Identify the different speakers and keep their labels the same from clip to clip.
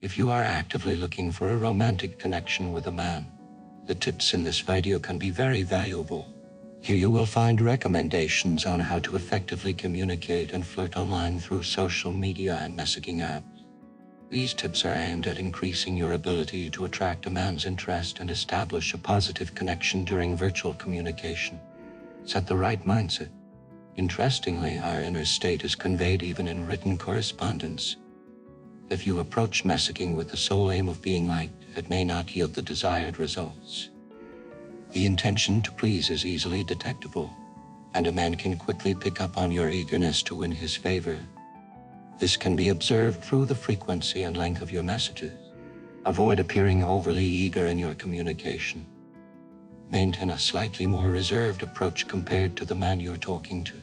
Speaker 1: If you are actively looking for a romantic connection with a man, the tips in this video can be very valuable. Here you will find recommendations on how to effectively communicate and flirt online through social media and messaging apps. These tips are aimed at increasing your ability to attract a man's interest and establish a positive connection during virtual communication. Set the right mindset. Interestingly, our inner state is conveyed even in written correspondence. If you approach messaging with the sole aim of being liked, it may not yield the desired results. The intention to please is easily detectable, and a man can quickly pick up on your eagerness to win his favor. This can be observed through the frequency and length of your messages. Avoid appearing overly eager in your communication. Maintain a slightly more reserved approach compared to the man you're talking to.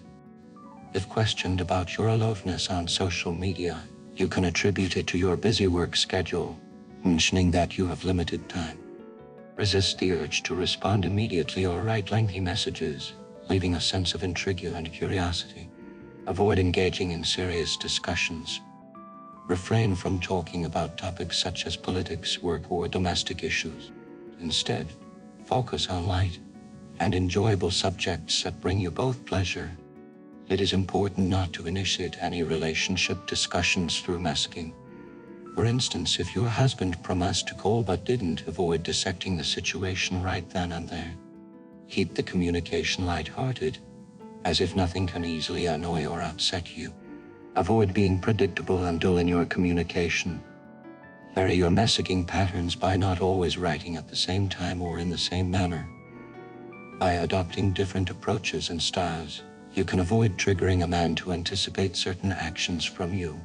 Speaker 1: If questioned about your aloofness on social media, you can attribute it to your busy work schedule, mentioning that you have limited time. Resist the urge to respond immediately or write lengthy messages, leaving a sense of intrigue and curiosity. Avoid engaging in serious discussions. Refrain from talking about topics such as politics, work, or domestic issues. Instead, focus on light and enjoyable subjects that bring you both pleasure. It is important not to initiate any relationship discussions through messaging. For instance, if your husband promised to call but didn't, avoid dissecting the situation right then and there. Keep the communication lighthearted, as if nothing can easily annoy or upset you. Avoid being predictable and dull in your communication. Vary your messaging patterns by not always writing at the same time or in the same manner. By adopting different approaches and styles, you can avoid triggering a man to anticipate certain actions from you.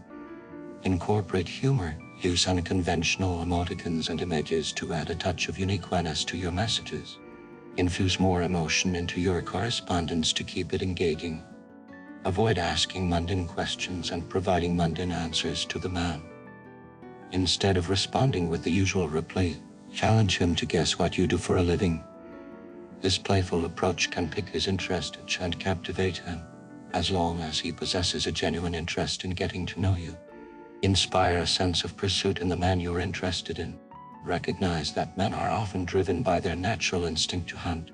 Speaker 1: Incorporate humor. Use unconventional emoticons and images to add a touch of uniqueness to your messages. Infuse more emotion into your correspondence to keep it engaging. Avoid asking mundane questions and providing mundane answers to the man. Instead of responding with the usual reply, challenge him to guess what you do for a living. This playful approach can pique his interest and captivate him, as long as he possesses a genuine interest in getting to know you. Inspire a sense of pursuit in the man you're interested in. Recognize that men are often driven by their natural instinct to hunt.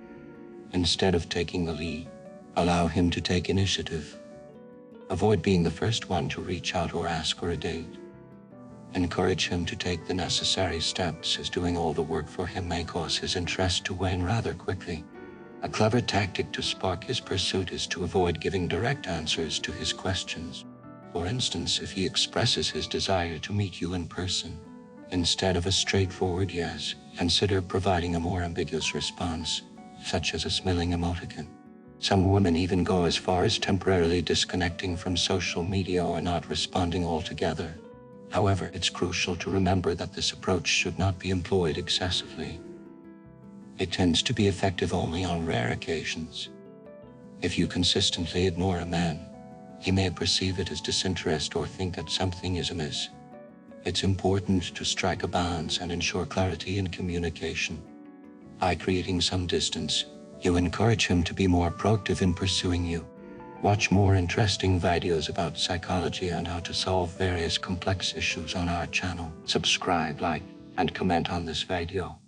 Speaker 1: Instead of taking the lead, allow him to take initiative. Avoid being the first one to reach out or ask for a date. Encourage him to take the necessary steps, as doing all the work for him may cause his interest to wane rather quickly. A clever tactic to spark his pursuit is to avoid giving direct answers to his questions. For instance, if he expresses his desire to meet you in person, instead of a straightforward yes, consider providing a more ambiguous response, such as a smiling emoticon. Some women even go as far as temporarily disconnecting from social media or not responding altogether. However, it's crucial to remember that this approach should not be employed excessively. It tends to be effective only on rare occasions. If you consistently ignore a man, he may perceive it as disinterest or think that something is amiss. It's important to strike a balance and ensure clarity in communication. By creating some distance, you encourage him to be more proactive in pursuing you. Watch more interesting videos about psychology and how to solve various complex issues on our channel. Subscribe, like, and comment on this video.